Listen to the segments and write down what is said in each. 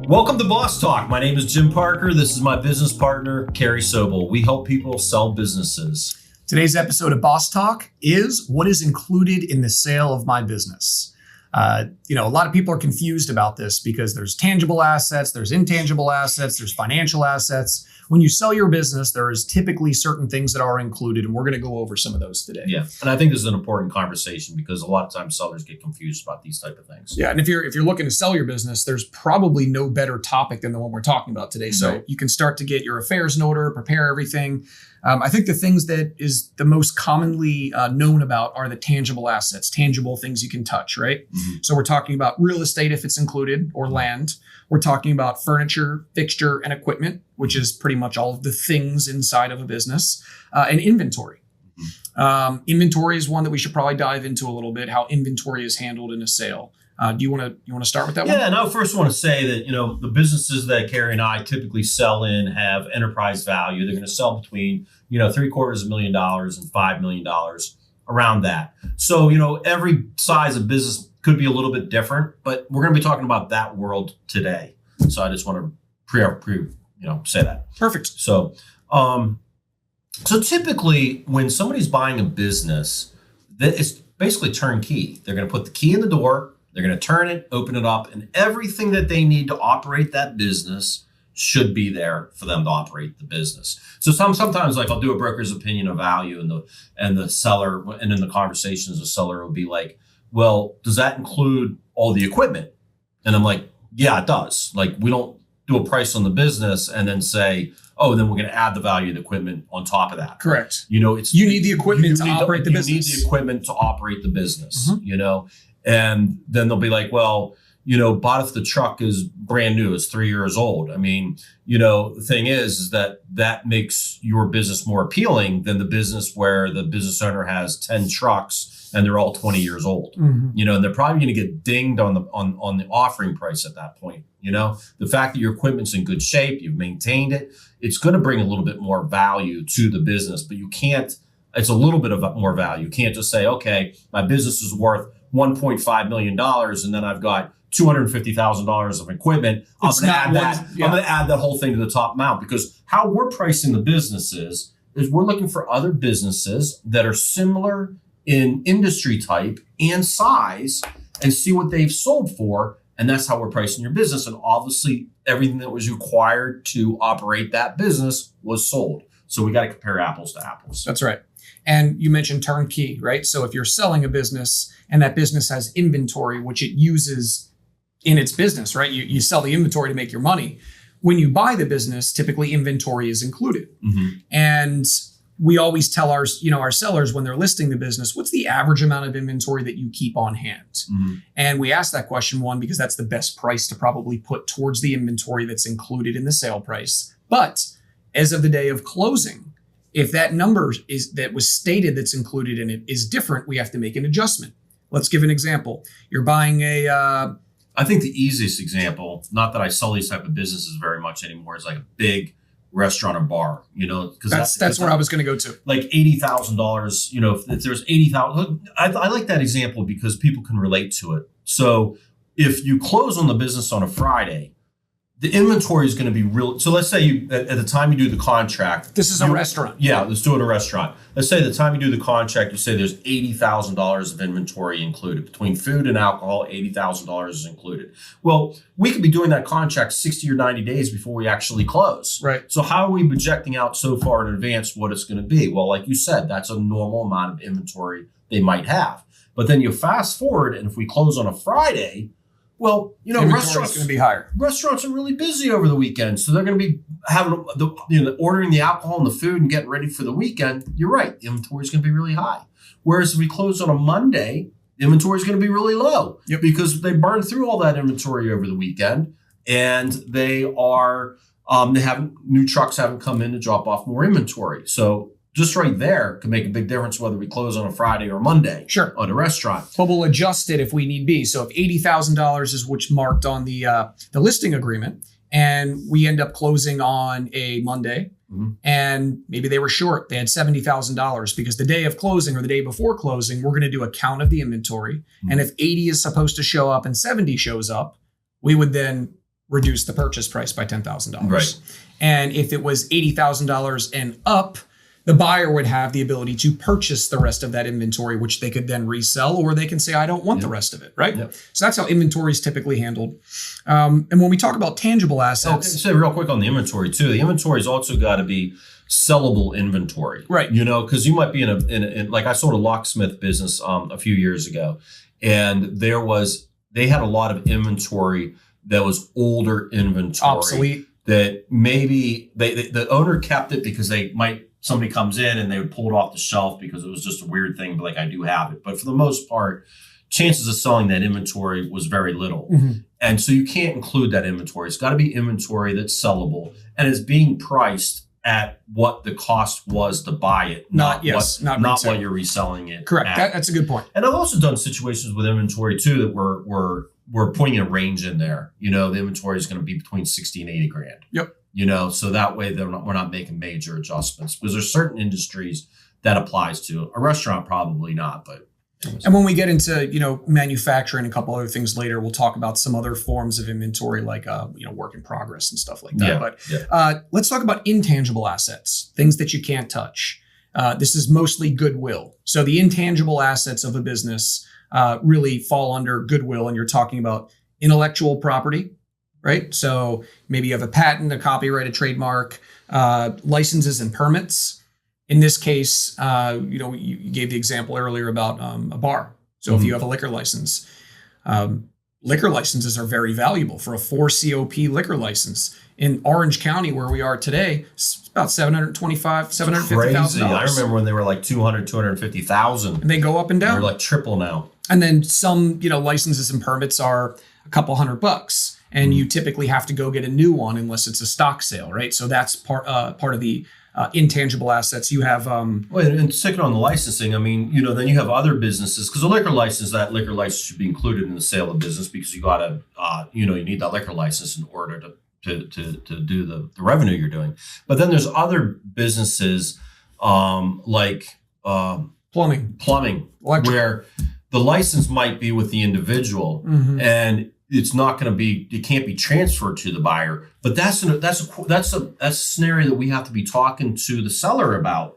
Welcome to Boss Talk. My name is Jim Parker. This is my business partner, Carey Sobel. We help people sell businesses. Today's episode of Boss Talk is what is included in the sale of my business. A lot of people are confused about this because there's tangible assets, there's intangible assets, there's financial assets. When you sell your business, there is typically certain things that are included, and we're going to go over some of those today. Yeah, and I think this is an important conversation because a lot of times sellers get confused about these type of things. Yeah, and if you're looking to sell your business, there's probably no better topic than the one we're talking about today. So Right. you can start to get your affairs in order, prepare everything. I think the things that is the most commonly known about are the tangible assets, tangible things you can touch, right? Mm-hmm. So we're talking about real estate if it's included, or land. We're talking about furniture, fixture, and equipment, which is pretty much all of the things inside of a business, and inventory. Inventory is one that we should probably dive into a little bit, how inventory is handled in a sale. Do you want to start with that one? Yeah, and I first want to say that, the businesses that Carey and I typically sell in have enterprise value. They're going to sell between, $750,000 and $5 million, around that. So, every size of business could be a little bit different, but we're going to be talking about that world today. So I just want to say that. Perfect. So, so typically when somebody's buying a business, that is basically turnkey. They're going to put the key in the door. They're going to turn it, open it up, and everything that they need to operate that business should be there for them to operate the business. So sometimes, like, I'll do a broker's opinion of value, and the seller, and in the conversations, the seller will be like, "Well, does that include all the equipment?" And I'm like, "Yeah, it does. Like, we don't do a price on the business and then say, oh, then we're going to add the value of the equipment on top of that." Correct. You need the equipment to operate the business. You need the equipment to operate the business. And then they'll be like, well, bought if the truck is brand new, it's 3 years old. I mean, the thing is that makes your business more appealing than the business where the business owner has 10 trucks and they're all 20 years old. And they're probably going to get dinged on the offering price at that point. The fact that your equipment's in good shape, you've maintained it, it's going to bring a little bit more value to the business, but you can't, it's a little bit of more value. You can't just say, okay, my business is worth $1.5 million and then I've got $250,000 of equipment. I'm going to add that whole thing to the top amount, because how we're pricing the businesses is we're looking for other businesses that are similar in industry type and size and see what they've sold for. And that's how we're pricing your business. And obviously everything that was required to operate that business was sold. So we got to compare apples to apples. That's right. And you mentioned turnkey, right? So if you're selling a business and that business has inventory, which it uses in its business, right? You sell the inventory to make your money. When you buy the business, typically inventory is included. And we always tell our sellers when they're listing the business, what's the average amount of inventory that you keep on hand? And we ask that question, one, because that's the best price to probably put towards the inventory that's included in the sale price. But as of the day of closing, if that number that was stated that's included in it is different, we have to make an adjustment. Let's give an example. You're buying I think the easiest example, not that I sell these type of businesses very much anymore, is like a big restaurant or bar, because that's where I was going to go to. Like $80,000, if there's 80,000, I like that example because people can relate to it. So if you close on the business on a Friday, the inventory is going to be real. So let's say at the time you do the contract. This is a restaurant. Yeah, let's do it at a restaurant. Let's say the time you do the contract, you say there's $80,000 of inventory included. Between food and alcohol, $80,000 is included. Well, we could be doing that contract 60 or 90 days before we actually close. Right. So how are we projecting out so far in advance what it's going to be? Well, like you said, that's a normal amount of inventory they might have. But then you fast forward, and if we close on a Friday, well, restaurants going to be higher. Restaurants are really busy over the weekend, so they're going to be having ordering the alcohol and the food and getting ready for the weekend. You're right, the inventory is going to be really high. Whereas if we close on a Monday, the inventory is going to be really low because they burned through all that inventory over the weekend, and they have new trucks haven't come in to drop off more inventory. So just right there could make a big difference whether we close on a Friday or Monday. Sure. On a restaurant. But we'll adjust it if we need be. So if $80,000 is what's marked on the listing agreement, and we end up closing on a Monday, and maybe they were short, they had $70,000, because the day of closing or the day before closing, we're going to do a count of the inventory. And if 80 is supposed to show up and 70 shows up, we would then reduce the purchase price by $10,000. Right. And if it was $80,000 and up, the buyer would have the ability to purchase the rest of that inventory, which they could then resell, or they can say, I don't want the rest of it, right? Yep. So that's how inventory is typically handled. And when we talk about tangible assets. Okay, say real quick on the inventory too. The inventory's also got to be sellable inventory, right? You know, because you might be in like I sold a locksmith business a few years ago, and they had a lot of inventory that was older inventory, obsolete. That maybe the owner kept it because somebody comes in and they would pull it off the shelf because it was just a weird thing, but like I do have it. But for the most part, chances of selling that inventory was very little. Mm-hmm. And so you can't include that inventory. It's got to be inventory that's sellable and is being priced at what the cost was to buy it, not what you're reselling it. Correct. That's a good point. And I've also done situations with inventory too that we're putting a range in there. You know, the inventory is going to be between 60 and 80 grand. Yep. You know, so that way we're not making major adjustments, because there's certain industries that applies to. A restaurant probably not, but. And when we get into, manufacturing and a couple other things later, we'll talk about some other forms of inventory like, work in progress and stuff like that. But let's talk about intangible assets, things that you can't touch. This is mostly goodwill. So the intangible assets of a business really fall under goodwill, and you're talking about intellectual property, right? So maybe you have a patent, a copyright, a trademark, licenses and permits. In this case, you gave the example earlier about a bar. So if you have a liquor license, liquor licenses are very valuable. For a 4 COP liquor license in Orange County, where we are today, it's about $750,000. I remember when they were like 250,000. And they go up and down. They're like triple now. And then some, licenses and permits are a couple $100, and you typically have to go get a new one unless it's a stock sale, right? So that's part of the intangible assets. You have and sticking on the licensing, I mean, then you have other businesses, because that liquor license should be included in the sale of business, because you gotta you need that liquor license in order to do the revenue you're doing. But then there's other businesses like plumbing, electric, where the license might be with the individual, and it's not going to be, it can't be transferred to the buyer. But that's a scenario that we have to be talking to the seller about.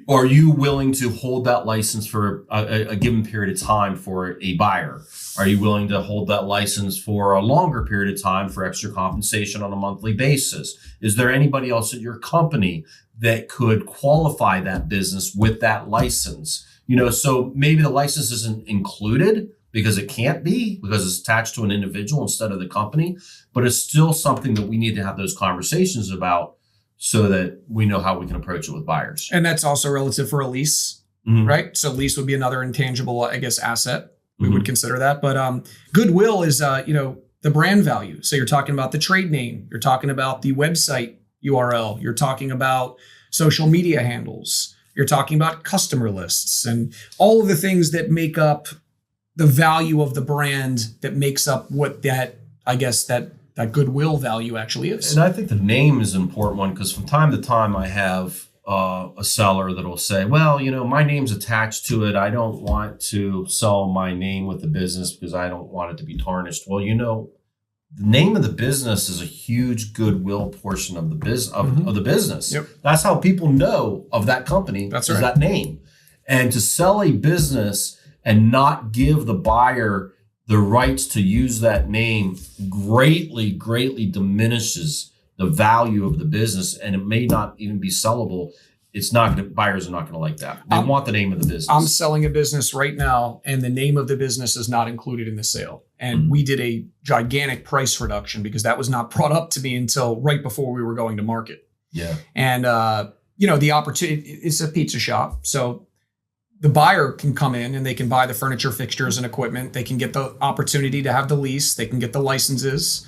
Are you willing to hold that license for a given period of time for a buyer? Are you willing to hold that license for a longer period of time for extra compensation on a monthly basis? Is there anybody else at your company that could qualify that business with that license? So maybe the license isn't included because it can't be, because it's attached to an individual instead of the company, but it's still something that we need to have those conversations about so that we know how we can approach it with buyers. And that's also relative for a lease, right? So lease would be another intangible, asset. We would consider that. But goodwill is, the brand value. So you're talking about the trade name. You're talking about the website URL. You're talking about social media handles. You're talking about customer lists and all of the things that make up the value of the brand, that makes up what that goodwill value actually is. And I think the name is an important one, because from time to time I have a seller that will say, well, my name's attached to it. I don't want to sell my name with the business because I don't want it to be tarnished. Well, the name of the business is a huge goodwill portion of the of the business. Yep. That's how people know of that company. That's is right. That name. And to sell a business and not give the buyer the rights to use that name greatly diminishes the value of the business, and it may not even be sellable. Buyers are not going to like that. They want the name of the business. I'm selling a business right now, and the name of the business is not included in the sale. And we did a gigantic price reduction because that was not brought up to me until right before we were going to market. Yeah. And, the opportunity, it's a pizza shop. So the buyer can come in and they can buy the furniture, fixtures, and equipment. They can get the opportunity to have the lease. They can get the licenses,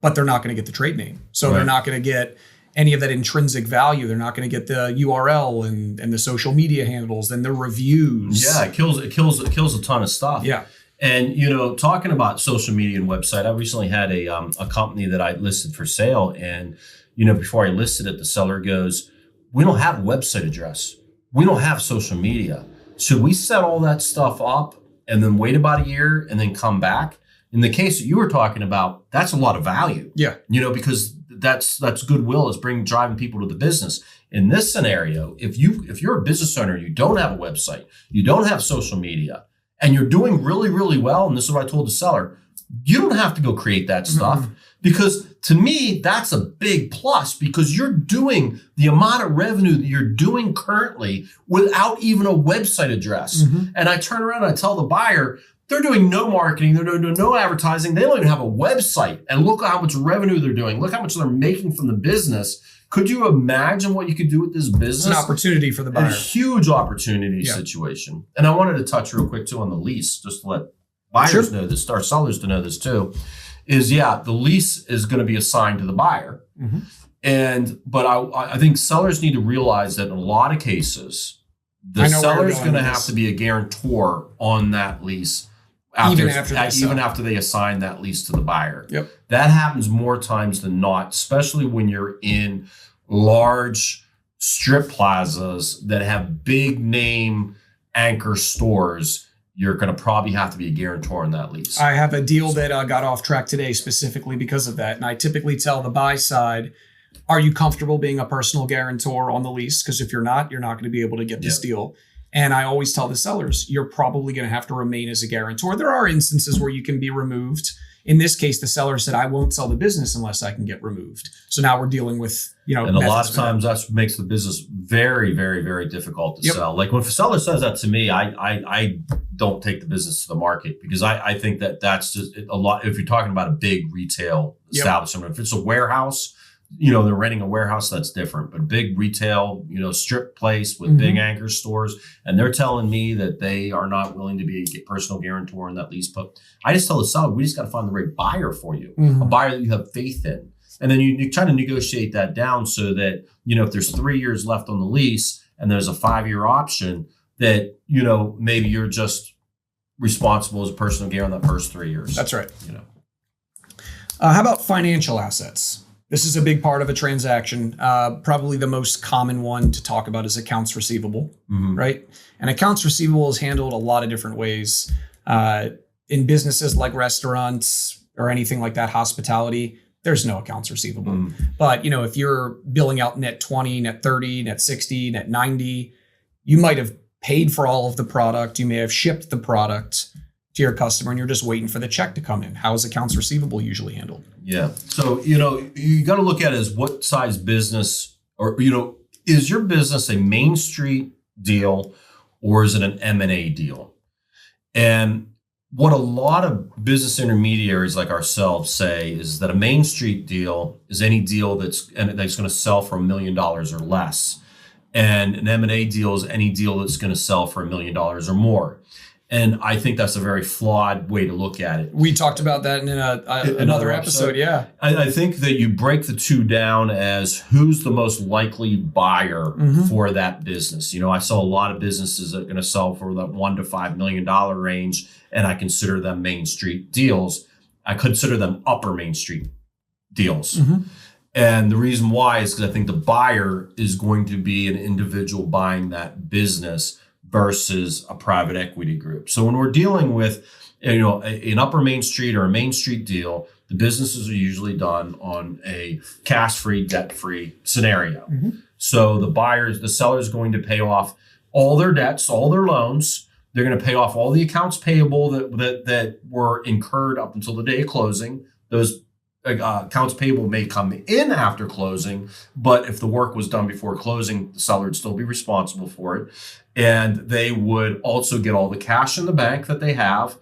but they're not going to get the trade name. So they're not going to get any of that intrinsic value. They're not going to get the URL and the social media handles and the reviews. Yeah, it kills a ton of stuff. Yeah. And, talking about social media and website, I recently had a company that I listed for sale. And, before I listed it, the seller goes, we don't have a website address. We don't have social media. Should we set all that stuff up and then wait about a year and then come back? In the case that you were talking about, that's a lot of value. Yeah. Because that's goodwill is driving people to the business. In this scenario, if you're a business owner, you don't have a website, you don't have social media, and you're doing really, really well, and this is what I told the seller, you don't have to go create that stuff. Because to me, that's a big plus, because you're doing the amount of revenue that you're doing currently without even a website address. And I turn around and I tell the buyer, they're doing no marketing, they're doing no advertising, they don't even have a website. And look how much revenue they're doing. Look how much they're making from the business. Could you imagine what you could do with this business? It's an opportunity for the buyer. A huge opportunity situation. And I wanted to touch real quick too on the lease, just to let buyers know this, our sellers to know this too, is the lease is going to be assigned to the buyer. But I think sellers need to realize that in a lot of cases, the seller is going to have to be a guarantor on that lease. Even after they assign that lease to the buyer. That happens more times than not, especially when you're in large strip plazas that have big name anchor stores. You're going to probably have to be a guarantor on that lease. I have a deal that got off track today specifically because of that. And I typically tell the buy side, are you comfortable being a personal guarantor on the lease? Because if you're not going to be able to get this deal. And I always tell the sellers, you're probably going to have to remain as a guarantor. There are instances where you can be removed. In this case, the seller said, I won't sell the business unless I can get removed. So now we're dealing with, and a lot of times that's what makes the business very, very, very difficult to sell. Like when a seller says that to me, I don't take the business to the market, because I think that's just a lot. If you're talking about a big retail establishment, if it's a warehouse, they're renting a warehouse, that's different. But big retail, strip place with big anchor stores, and they're telling me that they are not willing to be a personal guarantor in that lease. But I just tell the seller, we just got to find the right buyer for you, a buyer that you have faith in. And then you try to negotiate that down so that, if there's 3 years left on the lease and there's a 5-year option, that, maybe you're just responsible as a personal guarantor on that first 3 years. That's right. How about financial assets? This is a big part of a transaction. Probably the most common one to talk about is accounts receivable, right? And accounts receivable is handled a lot of different ways. In businesses like restaurants or anything like that, hospitality, there's no accounts receivable. But, if you're billing out net 20, net 30, net 60, net 90, you might have paid for all of the product. You may have shipped the product to your customer and you're just waiting for the check to come in. How is accounts receivable usually handled? Yeah. So, you got to look at it as what size business, or, is your business a Main Street deal or is it an M&A deal? And what a lot of business intermediaries like ourselves say is that a Main Street deal is any deal that's going to sell for $1 million or less. And an M&A deal is any deal that's going to sell for $1 million or more. And I think that's a very flawed way to look at it. We talked about that in another episode. Yeah. I think that you break the two down as who's the most likely buyer for that business. I saw a lot of businesses that are going to sell for that $1 to $5 million range, and I consider them Main Street deals. I consider them upper Main Street deals. And the reason why is because I think the buyer is going to be an individual buying that business versus a private equity group. So when we're dealing with, an upper Main Street or a Main Street deal, the businesses are usually done on a cash-free, debt-free scenario. So the seller is going to pay off all their debts, all their loans. They're going to pay off all the accounts payable that were incurred up until the day of closing. Those accounts payable may come in after closing, but if the work was done before closing, the seller would still be responsible for it. And they would also get all the cash in the bank that they have.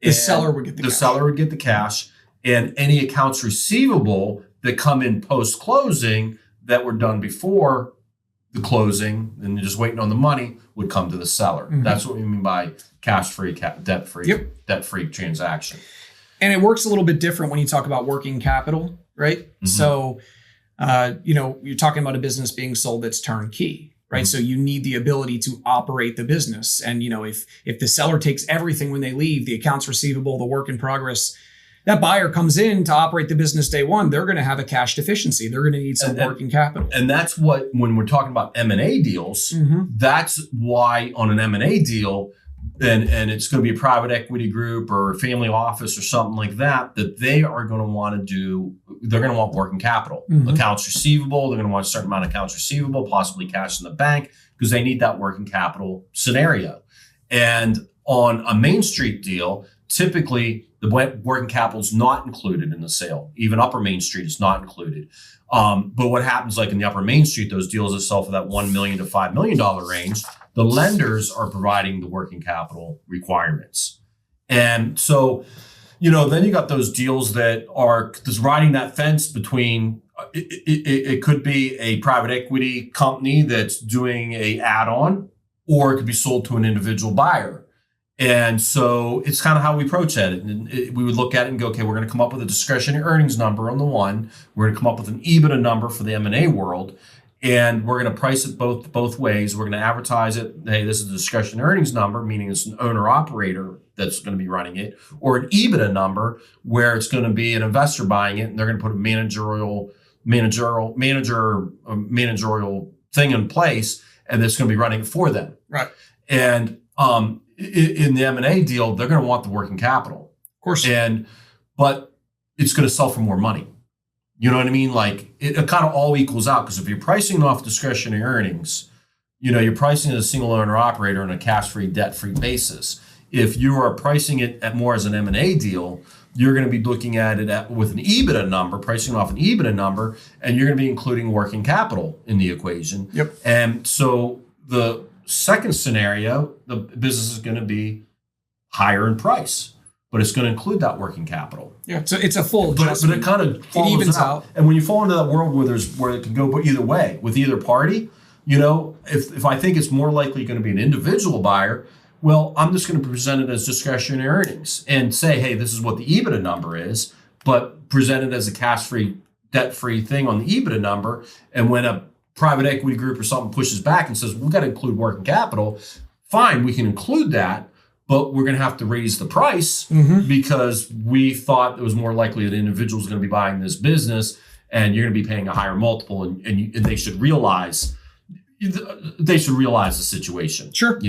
The seller would get the cash. The seller would get the cash. And any accounts receivable that come in post-closing that were done before the closing and you're just waiting on the money would come to the seller. That's what we mean by cash-free, debt-free transaction. And it works a little bit different when you talk about working capital, right? So, you're talking about a business being sold that's turnkey, right? So you need the ability to operate the business. And, if the seller takes everything when they leave, the accounts receivable, the work in progress, that buyer comes in to operate the business day one, they're going to have a cash deficiency. They're going to need some working capital. And that's when we're talking about M&A deals, that's why on an M&A deal, and it's going to be a private equity group or a family office or something like that, that they are going to want they're going to want working capital, accounts receivable. They're going to want a certain amount of accounts receivable, possibly cash in the bank, because they need that working capital scenario. And on a Main Street deal, typically the working capital is not included in the sale. Even Upper Main Street is not included. But what happens, like in the Upper Main Street, those deals that sell for that $1 million to $5 million range, the lenders are providing the working capital requirements. And so, then you got those deals that are just riding that fence between, it could be a private equity company that's doing a add-on, or it could be sold to an individual buyer. And so it's kind of how we approach it. And we would look at it and go, okay, we're going to come up with a discretionary earnings number on the one. We're going to come up with an EBITDA number for the M&A world. And we're going to price it both ways. We're going to advertise it. Hey, this is a discretionary earnings number, meaning it's an owner operator that's going to be running it, or an EBITDA number where it's going to be an investor buying it, and they're going to put a managerial thing in place, and it's going to be running it for them. Right. And in the M&A deal, they're going to want the working capital, of course, but it's going to sell for more money. You know what I mean? Like it kind of all equals out, because if you're pricing off discretionary earnings, you're pricing as a single owner operator on a cash-free, debt-free basis. If you are pricing it at more as an M&A deal, you're going to be looking at it with an EBITDA number, pricing off an EBITDA number, and you're going to be including working capital in the equation. Yep. And so the second scenario, the business is going to be higher in price, but it's going to include that working capital. Yeah, so it's a full adjustment. But it kind of evens out. And when you fall into that world where it can go either way with either party, if I think it's more likely going to be an individual buyer, well, I'm just going to present it as discretionary earnings and say, hey, this is what the EBITDA number is, but present it as a cash-free, debt-free thing on the EBITDA number. And when a private equity group or something pushes back and says, we've got to include working capital, fine, we can include that, but we're going to have to raise the price because we thought it was more likely that individuals are going to be buying this business, and you're going to be paying a higher multiple, and they should realize the situation. Sure.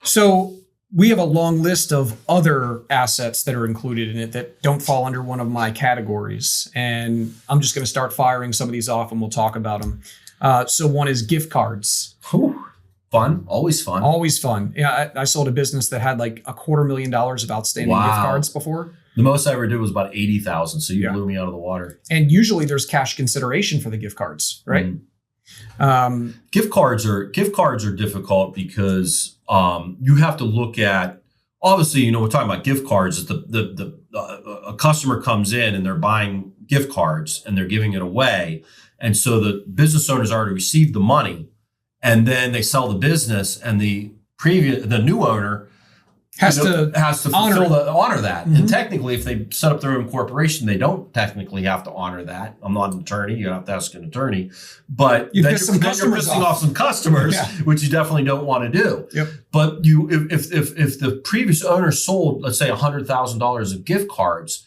So we have a long list of other assets that are included in it that don't fall under one of my categories. And I'm just going to start firing some of these off, and we'll talk about them. So one is gift cards. Whew. Fun. Always fun. Always fun. Yeah, I sold a business that had like $250,000 of outstanding gift cards before. The most I ever did was about 80,000. So you blew me out of the water. And usually there's cash consideration for the gift cards, right? Gift cards are difficult because you have to look at, obviously, we're talking about gift cards. A customer comes in and they're buying gift cards and they're giving it away, and so the business owner's already received the money, and then they sell the business, and the new owner has to honor that. And technically, if they set up their own corporation, they don't technically have to honor that. I'm not an attorney. You have to ask an attorney. But then you're pissing off some customers, which you definitely don't want to do. Yep. But if the previous owner sold, let's say, $100,000 of gift cards,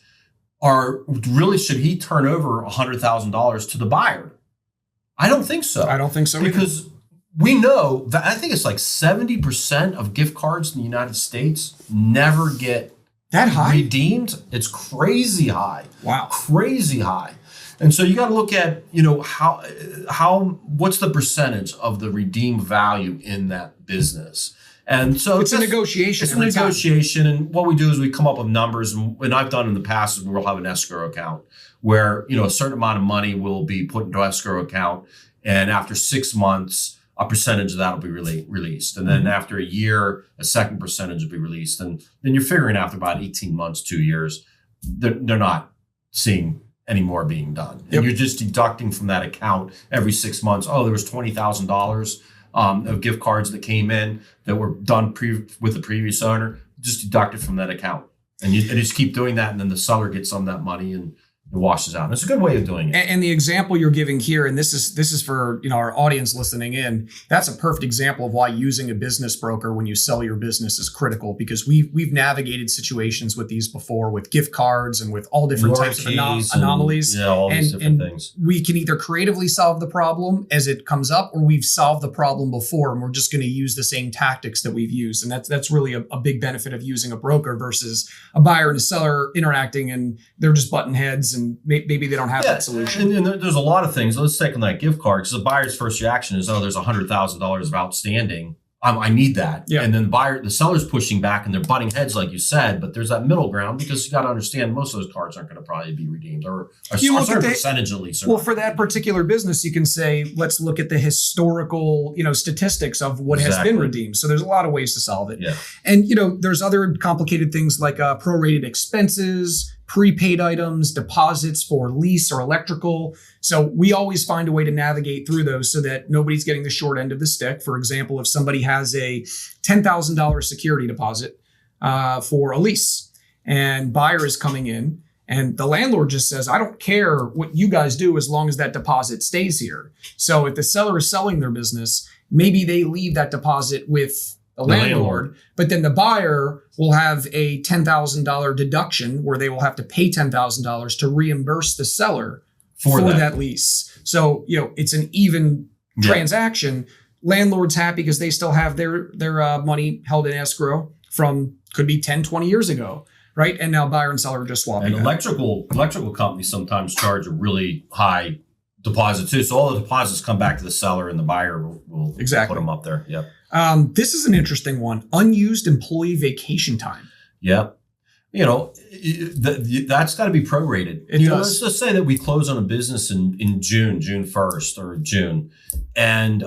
should he turn over $100,000 to the buyer? I don't think so. I don't think so because either. We know that I think it's like 70% of gift cards in the United States never get that high redeemed. It's crazy high. Wow. Crazy high. And so you got to look at, what's the percentage of the redeemed value in that business? And so it's a negotiation. It's a negotiation. And what we do is we come up with numbers. And I've done in the past is we'll have an escrow account where, a certain amount of money will be put into escrow account. And after 6 months, a percentage of that will be released. And then after a year, a second percentage will be released. And then you're figuring after about 18 months, 2 years, they're not seeing any more being done. And you're just deducting from that account every 6 months. Oh, there was $20,000 of gift cards that came in that were done with the previous owner. Just deduct it from that account. And you just keep doing that. And then the seller gets some of that money, and It washes out. And it's a good way of doing it. And the example you're giving here, and this is for our audience listening in, that's a perfect example of why using a business broker when you sell your business is critical, because we've navigated situations with these before, with gift cards and with all different types of anomalies. All these different things. We can either creatively solve the problem as it comes up, or we've solved the problem before and we're just going to use the same tactics that we've used. And that's really a big benefit of using a broker versus a buyer and a seller interacting and they're just butting heads and maybe they don't have that solution. And there's a lot of things. Let's take on that gift card, because the buyer's first reaction is, oh, there's $100,000 of outstanding. I need that. Yeah. And then the seller's pushing back and they're butting heads, like you said, but there's that middle ground, because you got to understand most of those cards aren't going to probably be redeemed, or a certain percentage at least. Well, for that particular business, you can say, let's look at the historical, statistics of what has been redeemed. So there's a lot of ways to solve it. Yeah. And, there's other complicated things like prorated expenses, prepaid items, deposits for lease or electrical. So we always find a way to navigate through those so that nobody's getting the short end of the stick. For example, if somebody has a $10,000 security deposit for a lease and buyer is coming in and the landlord just says, I don't care what you guys do as long as that deposit stays here. So if the seller is selling their business, maybe they leave that deposit with the landlord, but then the buyer will have a $10,000 deduction where they will have to pay $10,000 to reimburse the seller for that lease. So, it's an even transaction. Landlord's happy because they still have their money held in escrow from, could be 10, 20 years ago, right? And now buyer and seller are just swapping. And electrical companies sometimes charge a really high deposit too. So all the deposits come back to the seller and the buyer will put them up there. Yep. This is an interesting one. Unused employee vacation time. Yeah. That's got to be prorated. Let's just say that we close on a business in June 1st or June. And,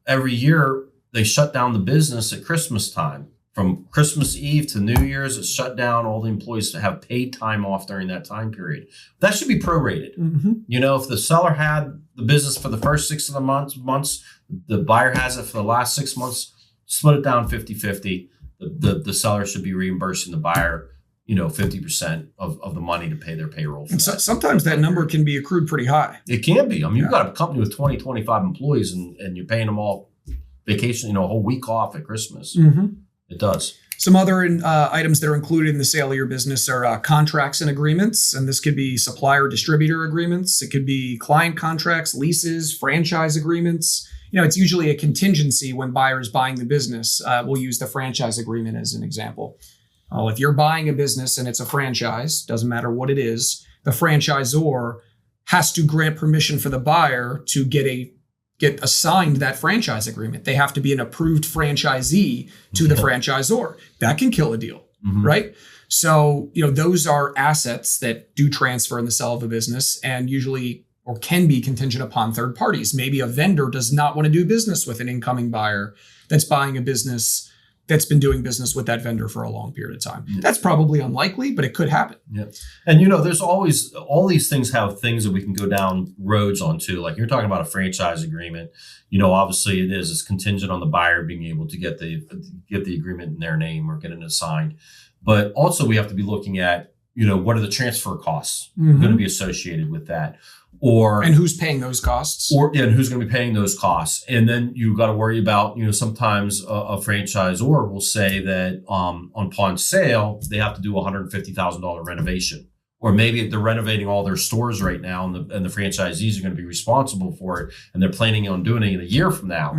every year they shut down the business at Christmas time. From Christmas Eve to New Year's, it's shut down. All the employees to have paid time off during that time period. That should be prorated. Mm-hmm. If the seller had the business for the first 6 of the months, the buyer has it for the last 6 months, split it down 50-50. The seller should be reimbursing the buyer, 50% of the money to pay their payroll. And so sometimes that number can be accrued pretty high. It can be. You've got a company with 20, 25 employees and you're paying them all vacation, a whole week off at Christmas. Mm-hmm. It does. Some other items that are included in the sale of your business are contracts and agreements. And this could be supplier-distributor agreements. It could be client contracts, leases, franchise agreements. It's usually a contingency when buyer is buying the business. We'll use the franchise agreement as an example. If you're buying a business and it's a franchise, doesn't matter what it is, the franchisor has to grant permission for the buyer to get assigned that franchise agreement. They have to be an approved franchisee to the franchisor. That can kill a deal, right? So, those are assets that do transfer in the sale of a business and usually or can be contingent upon third parties. Maybe a vendor does not want to do business with an incoming buyer that's buying a business that's been doing business with that vendor for a long period of time. Yeah. That's probably unlikely, but it could happen. Yeah. And there's always, all these things have things that we can go down roads onto. Like you're talking about a franchise agreement. Obviously it's contingent on the buyer being able to get the agreement in their name or get it assigned. But also we have to be looking at, what are the transfer costs going to be associated with that? And who's paying those costs? And who's going to be paying those costs? And then you got to worry about, sometimes a franchisor will say that upon sale, they have to do a $150,000 renovation. Or maybe they're renovating all their stores right now and the franchisees are going to be responsible for it. And they're planning on doing it in a year from now.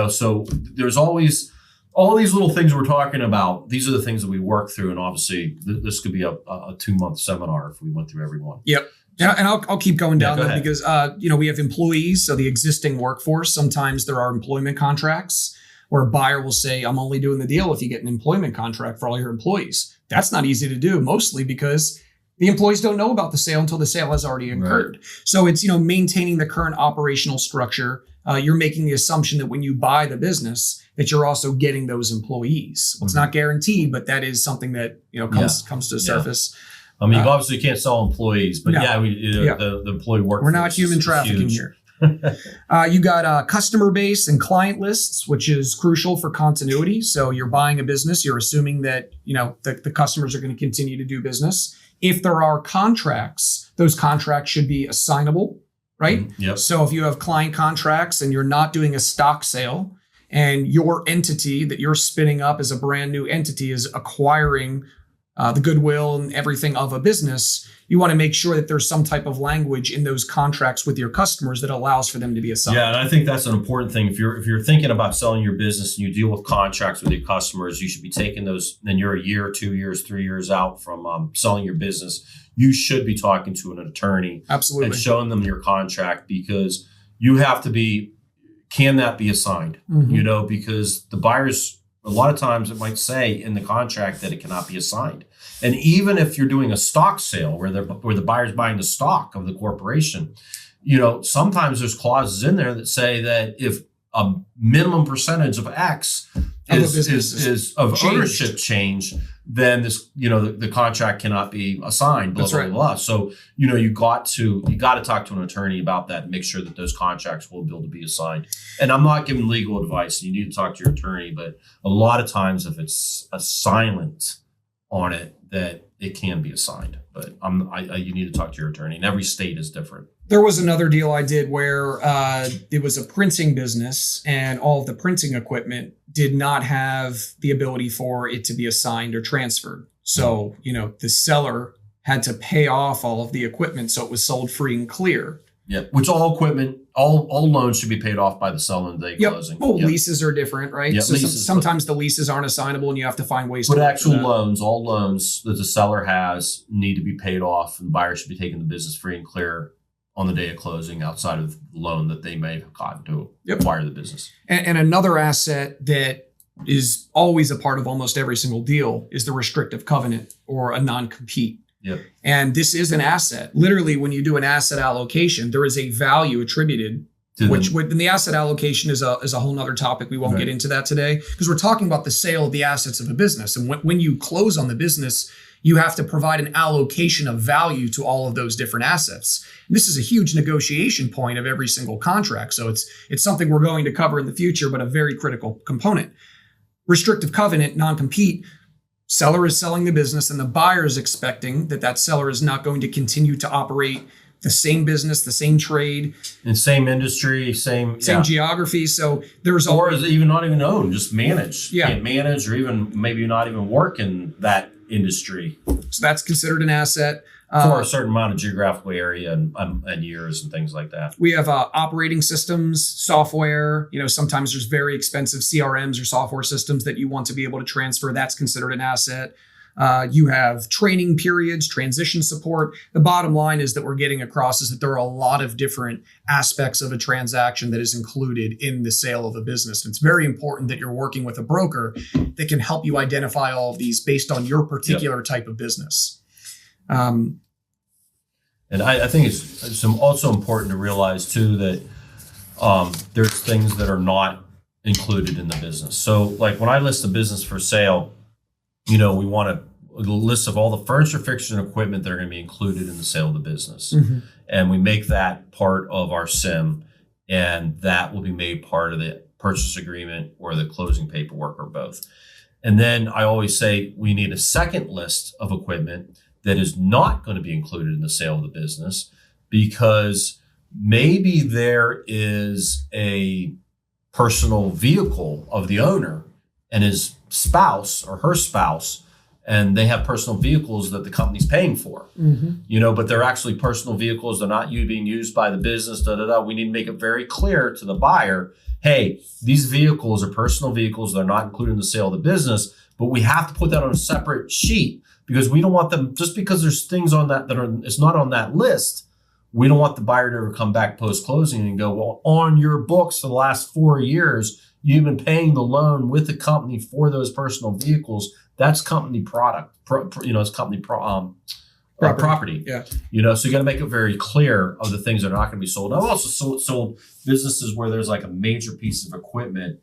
So there's always all these little things we're talking about. These are the things that we work through. And obviously this could be a 2-month seminar if we went through every one. Yep. Yeah, and I'll keep going down that because, we have employees. So the existing workforce, sometimes there are employment contracts where a buyer will say, I'm only doing the deal if you get an employment contract for all your employees. That's not easy to do, mostly because the employees don't know about the sale until the sale has already occurred. Right. So it's, maintaining the current operational structure. You're making the assumption that when you buy the business, that you're also getting those employees. Well, it's not guaranteed, but that is something that, comes to the surface. I mean, you obviously can't sell employees, but the employee workforce. We're not human trafficking here. You got a customer base and client lists, which is crucial for continuity. So you're buying a business, you're assuming that, the customers are going to continue to do business. If there are contracts, those contracts should be assignable, right? Yep. So if you have client contracts and you're not doing a stock sale, and your entity that you're spinning up as a brand new entity is acquiring the goodwill and everything of a business, you want to make sure that there's some type of language in those contracts with your customers that allows for them to be assigned. Yeah, and I think that's an important thing. If you're thinking about selling your business and you deal with contracts with your customers, you should be taking those. Then you're a year, 2 years, 3 years out from selling your business. You should be talking to an attorney, absolutely, and showing them your contract, because you have to be. Can that be assigned? Mm-hmm. Because the buyers, a lot of times it might say in the contract that it cannot be assigned. And even if you're doing a stock sale where the buyer's buying the stock of the corporation, sometimes there's clauses in there that say that if a minimum percentage of X is of ownership change, then this, the contract cannot be assigned. Blah, That's blah, right. blah. So, you got to talk to an attorney about that and make sure that those contracts will be able to be assigned. And I'm not giving legal advice. You need to talk to your attorney, but a lot of times if it's a silent on it, that it can be assigned. But you need to talk to your attorney, and every state is different. There was another deal I did where it was a printing business, and all of the printing equipment did not have the ability for it to be assigned or transferred. So, the seller had to pay off all of the equipment so it was sold free and clear. Yeah, which all equipment, all loans should be paid off by the seller on the day closing. Well, yep. Leases are different, right? Yep, So sometimes the leases aren't assignable, and you have to find ways to. But actual loans, all loans that the seller has need to be paid off, and the buyer should be taking the business free and clear on the day of closing, outside of the loan that they may have gotten to acquire the business. And another asset that is always a part of almost every single deal is the restrictive covenant or a non-compete. Yep. And this is an asset. Literally, when you do an asset allocation, there is a value attributed, and the asset allocation is a whole nother topic. We won't get into that today, because we're talking about the sale of the assets of a business. And when you close on the business, you have to provide an allocation of value to all of those different assets. And this is a huge negotiation point of every single contract. So it's something we're going to cover in the future, but a very critical component. Restrictive covenant, non-compete. Seller is selling the business, and the buyer is expecting that seller is not going to continue to operate the same business, the same trade, in same industry, same geography. So there's is even not even owned, just manage. Yeah, can't manage, or even maybe not even work in that industry. So that's considered an asset for a certain amount of geographical area and years and things like that. We have operating systems, software. Sometimes there's very expensive CRMs or software systems that you want to be able to transfer. That's considered an asset. You have training periods, transition support. The bottom line is that we're getting across is that there are a lot of different aspects of a transaction that is included in the sale of a business. And it's very important that you're working with a broker that can help you identify all of these based on your particular type of business. And I think it's also important to realize too that there's things that are not included in the business. So like when I list a business for sale, we want a list of all the furniture, fixtures, and equipment that are going to be included in the sale of the business. Mm-hmm. And we make that part of our SIM, and that will be made part of the purchase agreement or the closing paperwork, or both. And then I always say we need a second list of equipment that is not going to be included in the sale of the business, because maybe there is a personal vehicle of the owner and his spouse or her spouse, and they have personal vehicles that the company's paying for, but they're actually personal vehicles. They're not being used by the business, We need to make it very clear to the buyer, hey, these vehicles are personal vehicles. They're not included in the sale of the business, but we have to put that on a separate sheet, because we don't want them, just because there's things on that it's not on that list, we don't want the buyer to ever come back post-closing and go, well, on your books for the last 4 years, you've been paying the loan with the company for those personal vehicles. That's company product, it's company property. Yeah. So you got to make it very clear of the things that are not going to be sold. I've also sold businesses where there's like a major piece of equipment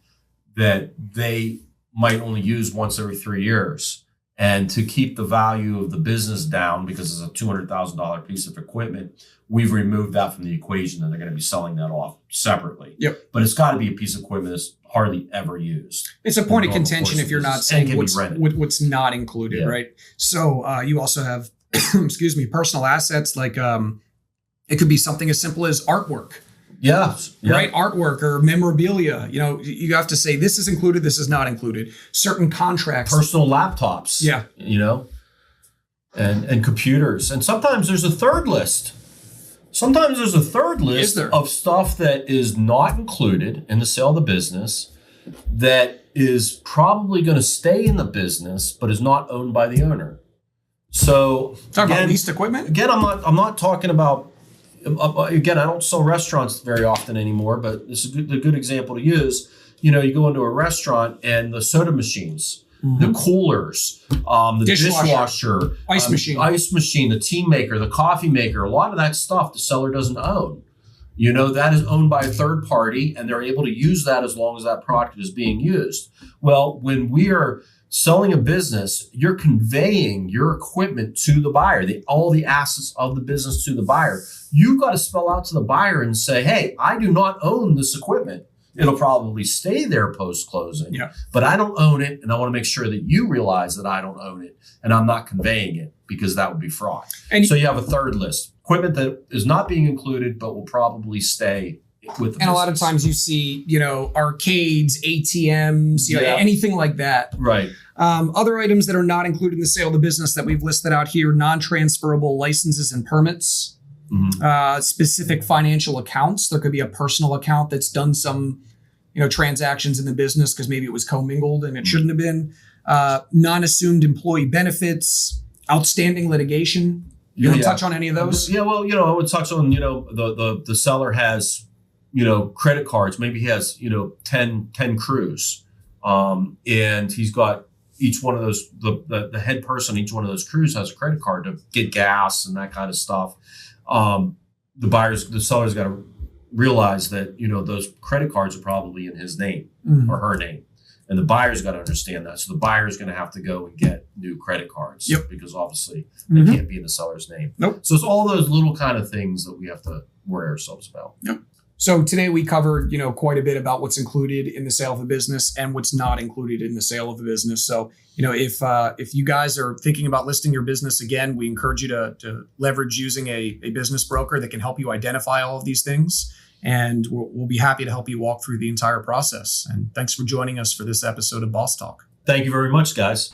that they might only use once every 3 years. And to keep the value of the business down, because it's a $200,000 piece of equipment, we've removed that from the equation, and they're going to be selling that off separately. Yep. But it's got to be a piece of equipment that's hardly ever used. It's a point of contention if you're not saying what's not included, right? So you also have excuse me, personal assets like it could be something as simple as artwork. Yeah. Right? Artwork or memorabilia. You have to say this is included, this is not included. Certain contracts. Personal laptops. Yeah. And computers. And sometimes there's a third list. Sometimes there's a third list of stuff that is not included in the sale of the business that is probably going to stay in the business but is not owned by the owner. So talk about leased equipment? Again, I'm not talking about again, I don't sell restaurants very often anymore, but this is a good example to use. You go into a restaurant and the soda machines, the coolers, the dishwasher, ice machine, the tea maker, the coffee maker, a lot of that stuff the seller doesn't own. That is owned by a third party, and they're able to use that as long as that product is being used. Well, when we are selling a business, you're conveying your equipment to the buyer, all the assets of the business to the buyer. You've got to spell out to the buyer and say, hey, I do not own this equipment. It'll probably stay there post-closing, but I don't own it, and I want to make sure that you realize that I don't own it, and I'm not conveying it because that would be fraud. And so you have a third list. Equipment that is not being included but will probably stay with the business. A lot of times you see, arcades, ATMs, anything like that. Right. Other items that are not included in the sale of the business that we've listed out here, non-transferable licenses and permits. Specific financial accounts. There could be a personal account that's done some, transactions in the business because maybe it was commingled and it shouldn't have been. Non-assumed employee benefits, outstanding litigation. You want to touch on any of those? Yeah, well, I would touch on, the seller has, credit cards. Maybe he has, 10 crews. And he's got each one of those, the head person, each one of those crews has a credit card to get gas and that kind of stuff. The seller's got to realize that, those credit cards are probably in his name or her name. And the buyer's got to understand that. So the buyer's going to have to go and get new credit cards because obviously they can't be in the seller's name. Nope. So it's all those little kind of things that we have to worry ourselves about. Yep. So today we covered, quite a bit about what's included in the sale of a business and what's not included in the sale of a business. So, if you guys are thinking about listing your business again, we encourage you to leverage using a business broker that can help you identify all of these things. And we'll be happy to help you walk through the entire process. And thanks for joining us for this episode of Boss Talk. Thank you very much, guys.